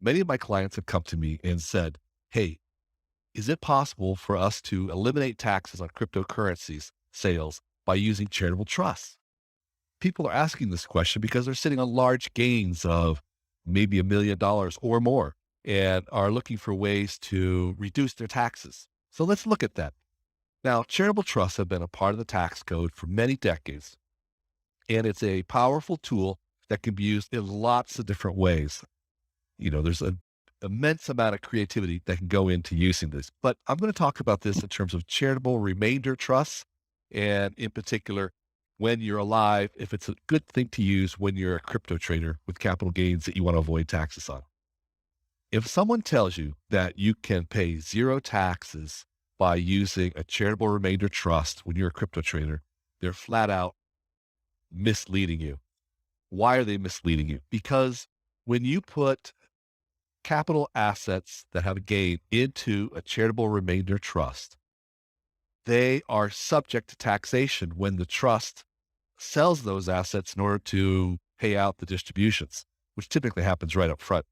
Many of my clients have come to me and said, hey, is it possible for us to eliminate taxes on cryptocurrencies sales by using charitable trusts? People are asking this question because they're sitting on large gains of maybe $1 million or more and are looking for ways to reduce their taxes. So let's look at that. Now, charitable trusts have been a part of the tax code for many decades, and it's a powerful tool that can be used in lots of different ways. There's an immense amount of creativity that can go into using this, but I'm going to talk about this in terms of charitable remainder trusts, and in particular, when you're alive, if it's a good thing to use when you're a crypto trader with capital gains that you want to avoid taxes on. If someone tells you that you can pay zero taxes by using a charitable remainder trust when you're a crypto trader, they're flat out misleading you. Why are they misleading you? Because when you put capital assets that have a gain into a charitable remainder trust, they are subject to taxation when the trust sells those assets in order to pay out the distributions, which typically happens right up front.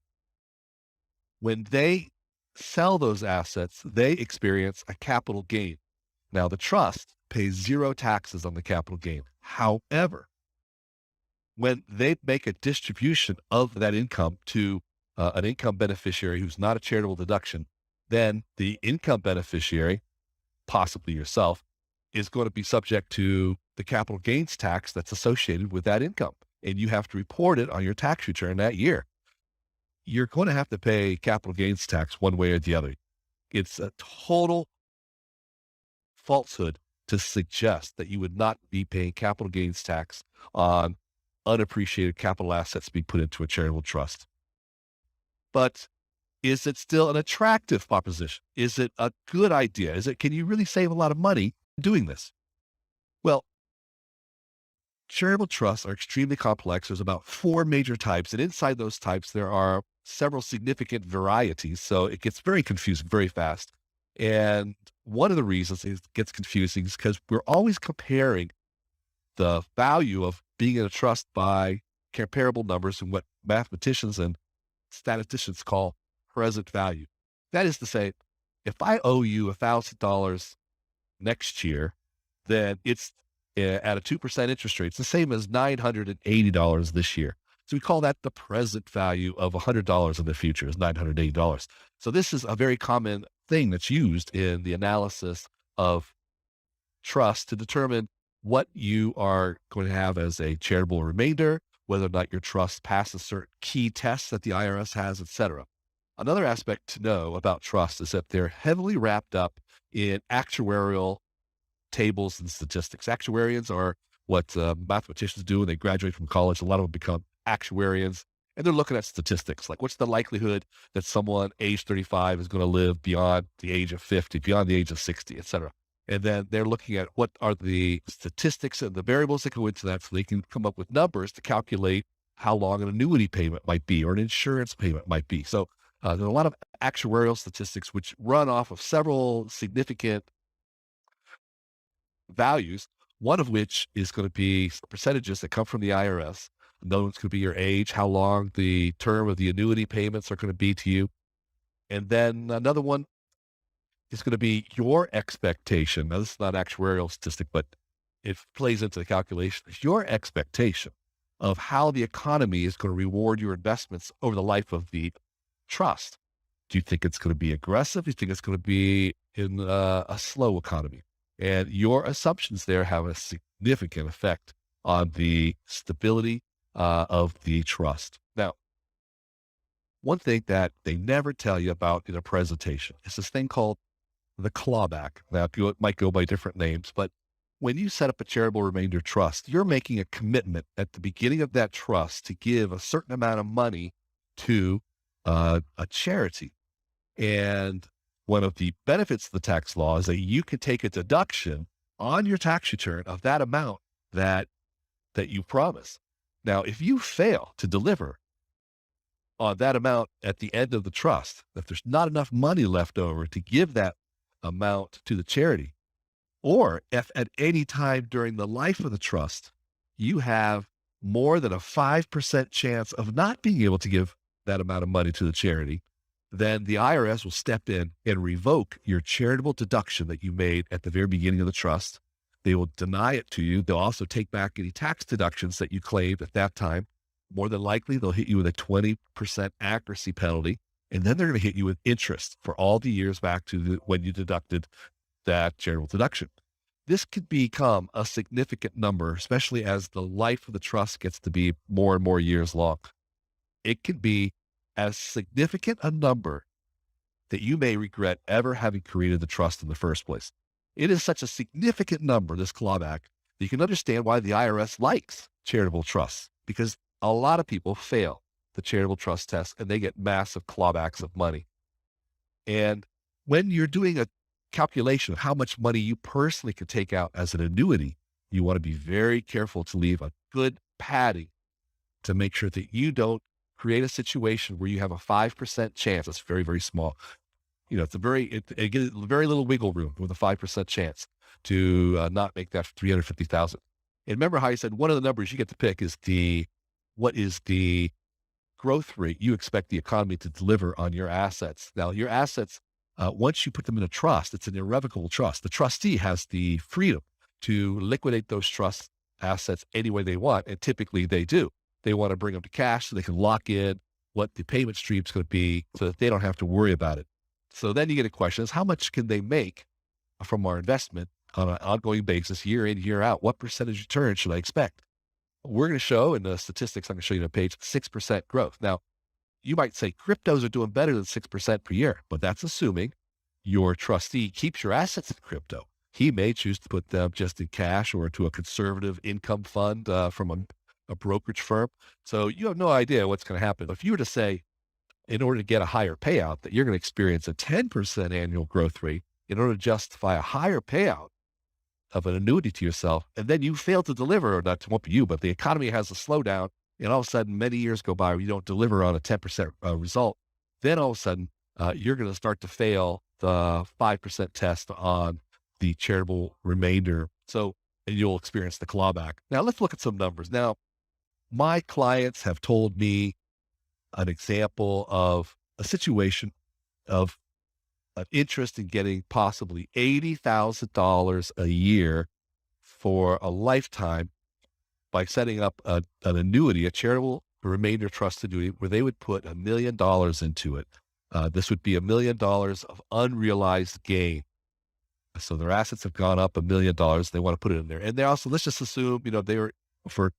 When they sell those assets, they experience a capital gain. Now, the trust pays zero taxes on the capital gain. However, when they make a distribution of that income to an income beneficiary who's not a charitable deduction, then the income beneficiary, possibly yourself, is going to be subject to the capital gains tax that's associated with that income. And you have to report it on your tax return that year. You're going to have to pay capital gains tax one way or the other. It's a total falsehood to suggest that you would not be paying capital gains tax on unappreciated capital assets being put into a charitable trust. But is it still an attractive proposition? Is it a good idea? Can you really save a lot of money doing this? Well, charitable trusts are extremely complex. There's about 4 major types, and inside those types, there are several significant varieties. So it gets very confusing very fast. And one of the reasons it gets confusing is because we're always comparing the value of being in a trust by comparable numbers and what mathematicians and statisticians call present value. That is to say, if I owe you $1,000 next year, then it's at a 2% interest rate. It's the same as $980 this year. So we call that the present value of $100 in the future is $980. So this is a very common thing that's used in the analysis of trust to determine what you are going to have as a charitable remainder, whether or not your trust passes certain key tests that the IRS has, et cetera. Another aspect to know about trust is that they're heavily wrapped up in actuarial tables and statistics. Actuarians are what mathematicians do when they graduate from college. A lot of them become actuarians, and they're looking at statistics, like what's the likelihood that someone age 35 is going to live beyond the age of 50, beyond the age of 60, et cetera. And then they're looking at what are the statistics and the variables that go into that so they can come up with numbers to calculate how long an annuity payment might be or an insurance payment might be. So there are a lot of actuarial statistics which run off of several significant values, one of which is going to be percentages that come from the IRS. Another one's going to be your age, how long the term of the annuity payments are going to be to you. And then another one is going to be your expectation. Now, this is not an actuarial statistic, but it plays into the calculation. It's your expectation of how the economy is going to reward your investments over the life of the trust. Do you think it's going to be aggressive? Do you think it's going to be in a slow economy? And your assumptions there have a significant effect on the stability of the trust. Now, one thing that they never tell you about in a presentation is this thing called the clawback. Now, it might go by different names, but when you set up a charitable remainder trust, you're making a commitment at the beginning of that trust to give a certain amount of money to a charity. And one of the benefits of the tax law is that you can take a deduction on your tax return of that amount that you promise. Now, if you fail to deliver on that amount at the end of the trust, if there's not enough money left over to give that amount to the charity, or if at any time during the life of the trust, you have more than a 5% chance of not being able to give that amount of money to the charity, then the IRS will step in and revoke your charitable deduction that you made at the very beginning of the trust. They will deny it to you. They'll also take back any tax deductions that you claimed at that time. More than likely, they'll hit you with a 20% accuracy penalty, and then they're going to hit you with interest for all the years back to when you deducted that charitable deduction. This could become a significant number, especially as the life of the trust gets to be more and more years long. It can be as significant a number that you may regret ever having created the trust in the first place. It is such a significant number, this clawback, that you can understand why the IRS likes charitable trusts, because a lot of people fail the charitable trust test and they get massive clawbacks of money. And when you're doing a calculation of how much money you personally could take out as an annuity, you want to be very careful to leave a good padding to make sure that you don't create a situation where you have a 5% chance. It's very, very small. It's it gives very little wiggle room with a 5% chance to not make that 350,000. And remember how I said one of the numbers you get to pick is what is the growth rate you expect the economy to deliver on your assets. Now, your assets, once you put them in a trust, it's an irrevocable trust. The trustee has the freedom to liquidate those trust assets any way they want, and typically they do. They want to bring them to cash so they can lock in what the payment stream is going to be so that they don't have to worry about it. So then you get a question is how much can they make from our investment on an ongoing basis, year in, year out? What percentage return should I expect? We're going to show in the statistics, I'm going to show you on the page, 6% growth. Now, you might say cryptos are doing better than 6% per year, but that's assuming your trustee keeps your assets in crypto. He may choose to put them just in cash or to a conservative income fund from a brokerage firm. So you have no idea what's going to happen. If you were to say, in order to get a higher payout, that you're going to experience a 10% annual growth rate in order to justify a higher payout of an annuity to yourself, and then you fail to deliver, or not, won't be you, but the economy has a slowdown, and all of a sudden many years go by where you don't deliver on a 10% result, then all of a sudden you're going to start to fail the 5% test on the charitable remainder. So, and you'll experience the clawback. Now let's look at some numbers. Now, my clients have told me an example of a situation of an interest in getting possibly $80,000 a year for a lifetime by setting up an annuity, a charitable remainder trust annuity, where they would put $1 million into it. This would be $1 million of unrealized gain. So their assets have gone up $1 million. They want to put it in there. And they also, let's just assume, they were, for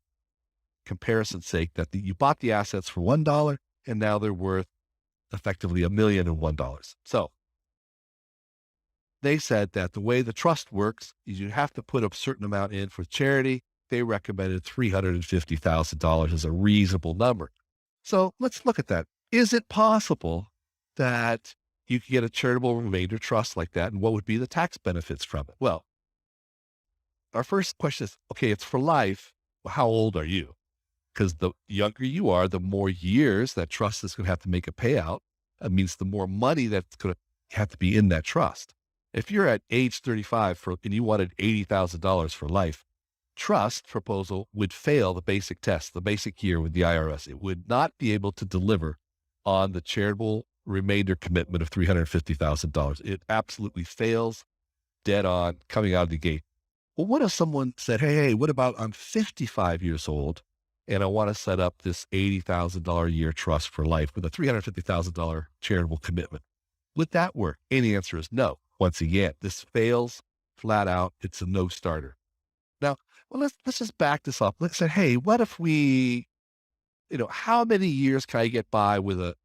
comparison's sake, that you bought the assets for $1 and now they're worth effectively $1,001. So they said that the way the trust works is you have to put a certain amount in for charity. They recommended $350,000 as a reasonable number. So let's look at that. Is it possible that you could get a charitable remainder trust like that? And what would be the tax benefits from it? Well, our first question is, okay, it's for life. Well, how old are you? Because the younger you are, the more years that trust is going to have to make a payout. That means the more money that's going to have to be in that trust. If you're at age 35 and you wanted $80,000 for life, trust proposal would fail the basic test, the basic year with the IRS. It would not be able to deliver on the charitable remainder commitment of $350,000. It absolutely fails dead on coming out of the gate. Well, what if someone said, hey, what about I'm 55 years old and I want to set up this $80,000 a year trust for life with a $350,000 charitable commitment? Would that work? And the answer is no. Once again, this fails flat out. It's a no starter. Now, well, let's just back this up. Let's say, hey, what if we, how many years can I get by with a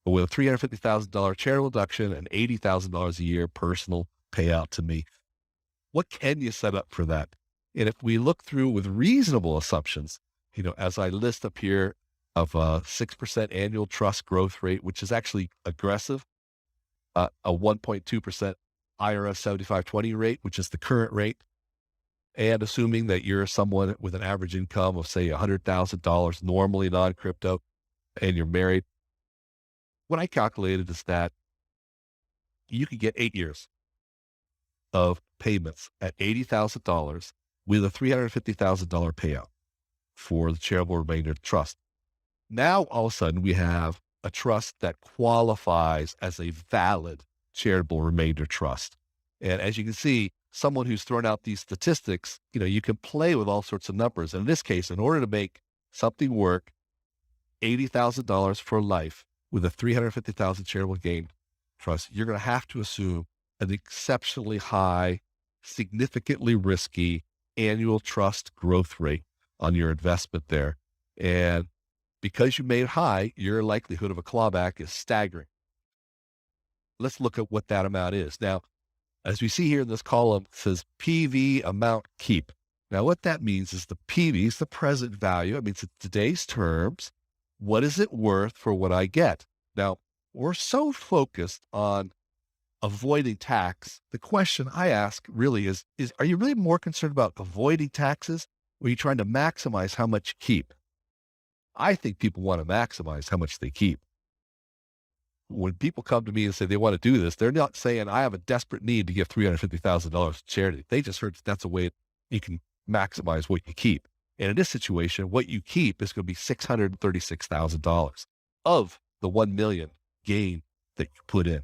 $350,000 charitable deduction and $80,000 a year personal payout to me? What can you set up for that? And if we look through with reasonable assumptions, as I list up here of a 6% annual trust growth rate, which is actually aggressive, a 1.2% IRS 7520 rate, which is the current rate, and assuming that you're someone with an average income of, say, $100,000 normally non-crypto, and you're married, what I calculated is that you could get 8 years of payments at $80,000 with a $350,000 payout for the charitable remainder trust. Now, all of a sudden, we have a trust that qualifies as a valid charitable remainder trust. And as you can see, someone who's thrown out these statistics, you can play with all sorts of numbers. And in this case, in order to make something work, $80,000 for life with a $350,000 charitable gain trust, you're going to have to assume an exceptionally high, significantly risky annual trust growth rate on your investment there. And because you made it high, your likelihood of a clawback is staggering. Let's look at what that amount is. Now, as we see here in this column, it says PV amount keep. Now, what that means is the PV is the present value. It means in today's terms, what is it worth for what I get? Now, we're so focused on avoiding tax. The question I ask really is are you really more concerned about avoiding taxes, or are you trying to maximize how much you keep? I think people want to maximize how much they keep. When people come to me and say they want to do this, they're not saying I have a desperate need to give $350,000 to charity. They just heard that's a way you can maximize what you keep. And in this situation, what you keep is going to be $636,000 of the $1 million gain that you put in.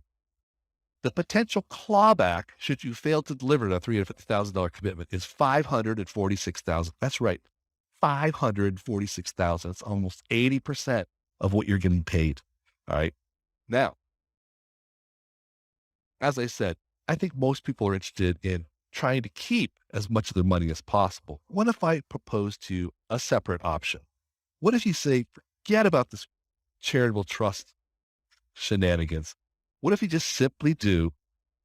The potential clawback, should you fail to deliver that $350,000 commitment, is $546,000. That's right, $546,000. It's almost 80% of what you're getting paid. All right. Now, as I said, I think most people are interested in trying to keep as much of their money as possible. What if I propose to you a separate option? What if you say, forget about this charitable trust shenanigans? What if you just simply do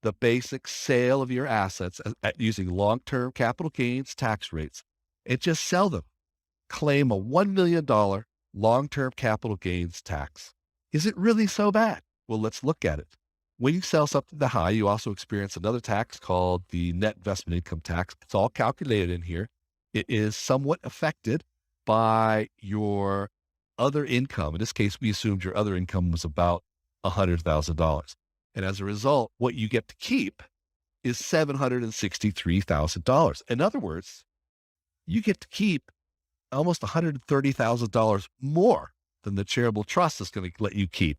the basic sale of your assets using long-term capital gains tax rates and just sell them? Claim a $1 million long-term capital gains tax. Is it really so bad? Well, let's look at it. When you sell something to high, you also experience another tax called the net investment income tax. It's all calculated in here. It is somewhat affected by your other income. In this case, we assumed your other income was about $100,000. And as a result, what you get to keep is $763,000. In other words, you get to keep almost $130,000 more than the charitable trust is going to let you keep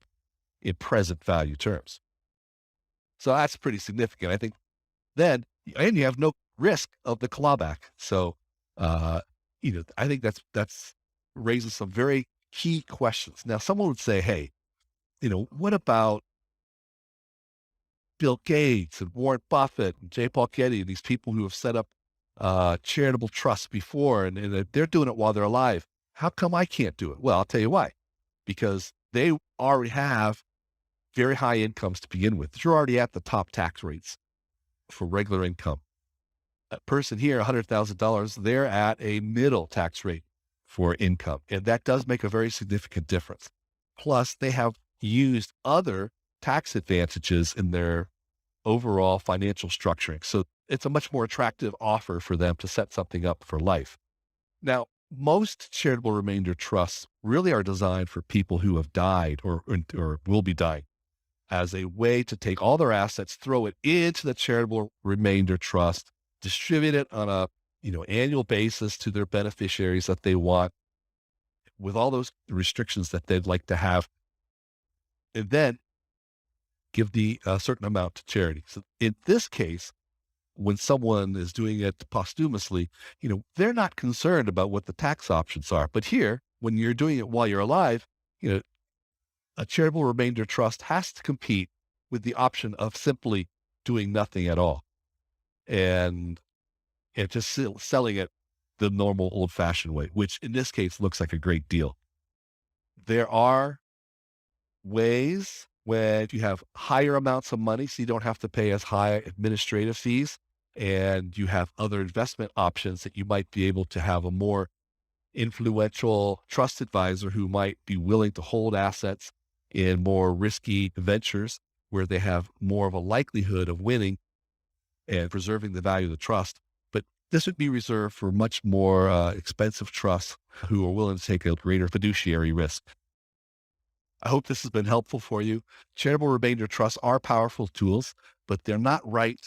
in present value terms. So that's pretty significant. I think then, and you have no risk of the clawback. So, I think that's raises some very key questions. Now, someone would say, hey, what about Bill Gates and Warren Buffett and J. Paul Getty and these people who have set up charitable trusts before and they're doing it while they're alive? How come I can't do it? Well, I'll tell you why. Because they already have very high incomes to begin with. You're already at the top tax rates for regular income. A person here, $100,000, they're at a middle tax rate for income. And that does make a very significant difference. Plus, they have used other tax advantages in their overall financial structuring. So it's a much more attractive offer for them to set something up for life. Now, most charitable remainder trusts really are designed for people who have died or will be dying, as a way to take all their assets, throw it into the charitable remainder trust, distribute it on a annual basis to their beneficiaries that they want, with all those restrictions that they'd like to have, and then give the certain amount to charity. So in this case, when someone is doing it posthumously, they're not concerned about what the tax options are. But here, when you're doing it while you're alive, a charitable remainder trust has to compete with the option of simply doing nothing at all and just selling it the normal old-fashioned way, which in this case looks like a great deal. There are ways when you have higher amounts of money, so you don't have to pay as high administrative fees, and you have other investment options that you might be able to have a more influential trust advisor who might be willing to hold assets in more risky ventures where they have more of a likelihood of winning and preserving the value of the trust. But this would be reserved for much more expensive trusts who are willing to take a greater fiduciary risk. I hope this has been helpful for you. Charitable remainder trusts are powerful tools, but they're not right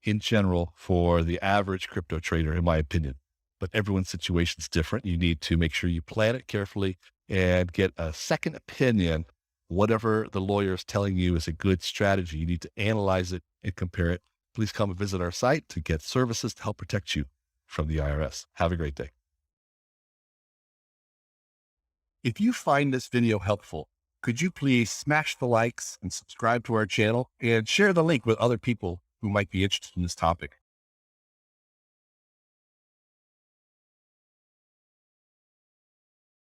in general for the average crypto trader, in my opinion. But everyone's situation is different. You need to make sure you plan it carefully and get a second opinion whatever the lawyer is telling you is a good strategy, you need to analyze it and compare it. Please come and visit our site to get services to help protect you from the IRS. Have a great day. If you find this video helpful, could you please smash the likes and subscribe to our channel and share the link with other people who might be interested in this topic?